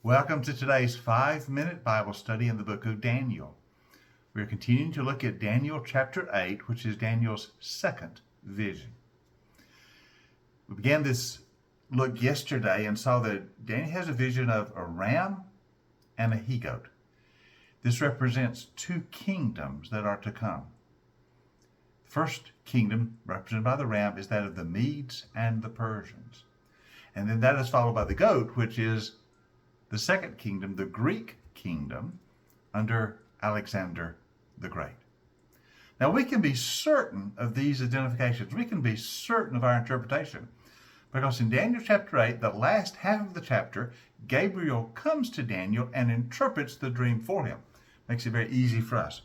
Welcome to today's 5-minute Bible study in the book of Daniel. We're continuing to look at Daniel chapter 8, which is Daniel's second vision. We began this look yesterday and saw that Daniel has a vision of a ram and a he-goat. This represents two kingdoms that are to come. The first kingdom, represented by the ram, is that of the Medes and the Persians. And then that is followed by the goat, which is the second kingdom, the Greek kingdom, under Alexander the Great. Now we can be certain of these identifications. We can be certain of our interpretation. Because in Daniel chapter 8, the last half of the chapter, Gabriel comes to Daniel and interprets the dream for him. Makes it very easy for us.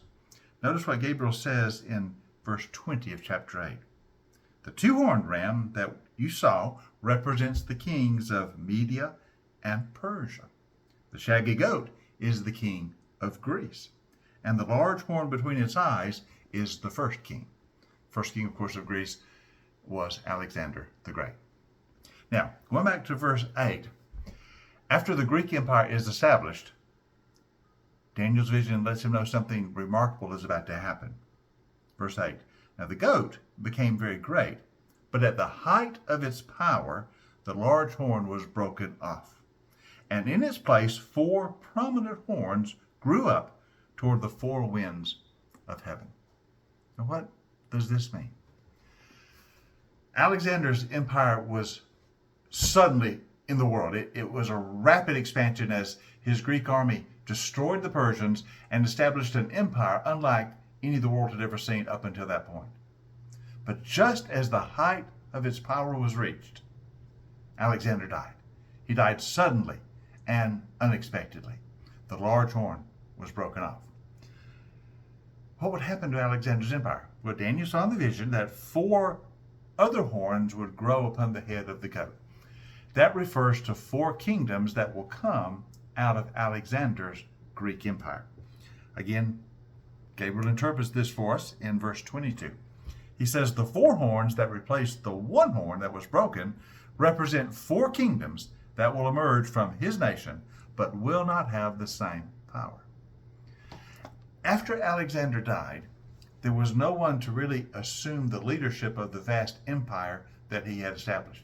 Notice what Gabriel says in verse 20 of chapter 8. The two-horned ram that you saw represents the kings of Media and Persia. The shaggy goat is the king of Greece. And the large horn between its eyes is the first king. First king, of course, of Greece was Alexander the Great. Now, going back to verse 8. After the Greek Empire is established, Daniel's vision lets him know something remarkable is about to happen. Verse 8. Now the goat became very great, but at the height of its power, the large horn was broken off. And in its place, 4 prominent horns grew up toward the 4 winds of heaven. Now what does this mean? Alexander's empire was suddenly in the world. It was a rapid expansion as his Greek army destroyed the Persians and established an empire unlike any the world had ever seen up until that point. But just as the height of its power was reached, Alexander died. He died suddenly and unexpectedly. The large horn was broken off. What would happen to Alexander's empire? Well, Daniel saw in the vision that 4 other horns would grow upon the head of the goat. That refers to 4 kingdoms that will come out of Alexander's Greek empire. Again, Gabriel interprets this for us in verse 22. He says the 4 horns that replaced the 1 horn that was broken represent 4 kingdoms that will emerge from his nation, but will not have the same power. After Alexander died, there was no one to really assume the leadership of the vast empire that he had established.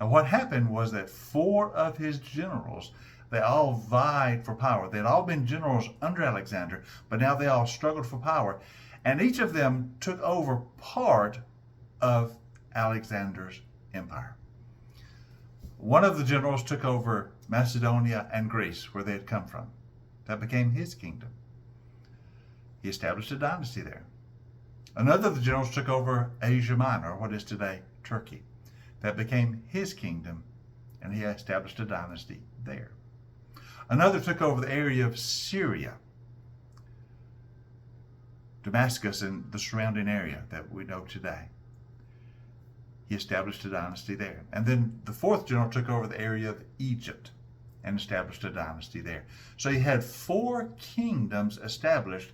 Now what happened was that 4 of his generals, they all vied for power. They'd all been generals under Alexander, but now they all struggled for power. And each of them took over part of Alexander's empire. One of the generals took over Macedonia and Greece, where they had come from. That became his kingdom. He established a dynasty there. Another of the generals took over Asia Minor, what is today Turkey. That became his kingdom, and he established a dynasty there. Another took over the area of Syria, Damascus and the surrounding area that we know today. He established a dynasty there. And then the 4th general took over the area of Egypt and established a dynasty there. So he had 4 kingdoms established,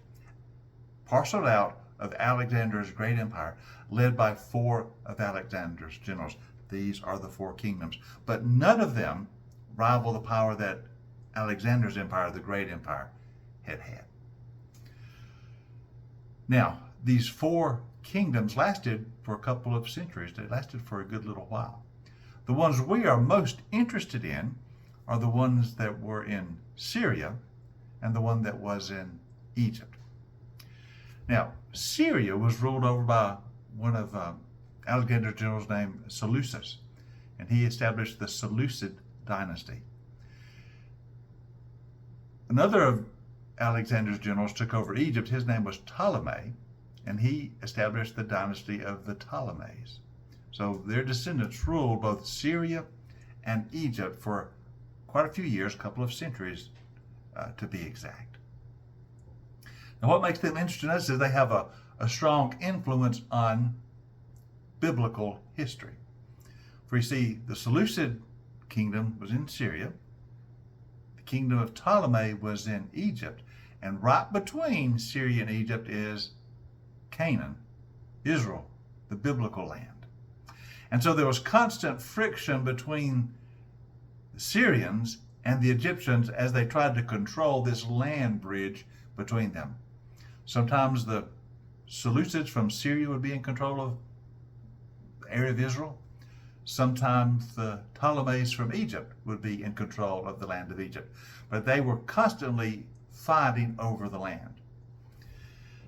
parceled out of Alexander's great empire, led by 4 of Alexander's generals. These are the 4 kingdoms. But none of them rival the power that Alexander's empire, the great empire, had had. Now, these 4 kingdoms lasted for a couple of centuries. They lasted for a good little while. The ones we are most interested in are the ones that were in Syria and the one that was in Egypt. Now, Syria was ruled over by one of Alexander's generals named Seleucus, and he established the Seleucid dynasty. Another of Alexander's generals took over Egypt. His name was Ptolemy, and he established the dynasty of the Ptolemies. So their descendants ruled both Syria and Egypt for quite a few years, a couple of centuries to be exact. Now what makes them interesting to us is they have a strong influence on biblical history. For you see, the Seleucid kingdom was in Syria, the kingdom of Ptolemy was in Egypt, and right between Syria and Egypt is Canaan, Israel, the biblical land. And so there was constant friction between the Syrians and the Egyptians as they tried to control this land bridge between them. Sometimes the Seleucids from Syria would be in control of the area of Israel. Sometimes the Ptolemies from Egypt would be in control of the land of Egypt. But they were constantly fighting over the land.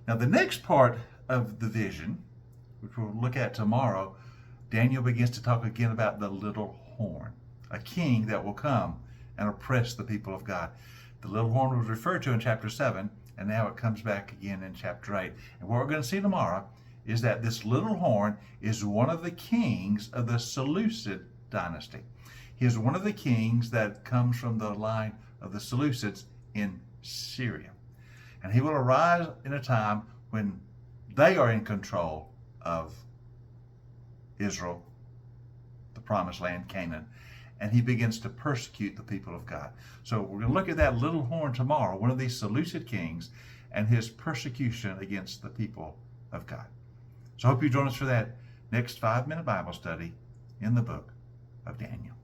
Now, the next part of the vision, which we'll look at tomorrow, Daniel begins to talk again about the little horn, a king that will come and oppress the people of God. The little horn was referred to in chapter 7, and now it comes back again in chapter 8. And what we're going to see tomorrow is that this little horn is one of the kings of the Seleucid dynasty. He is one of the kings that comes from the line of the Seleucids in Syria. And he will arise in a time when they are in control of Israel, the promised land, Canaan, and he begins to persecute the people of God. So we're going to look at that little horn tomorrow, one of these Seleucid kings, and his persecution against the people of God. So I hope you join us for that next 5-minute Bible study in the book of Daniel.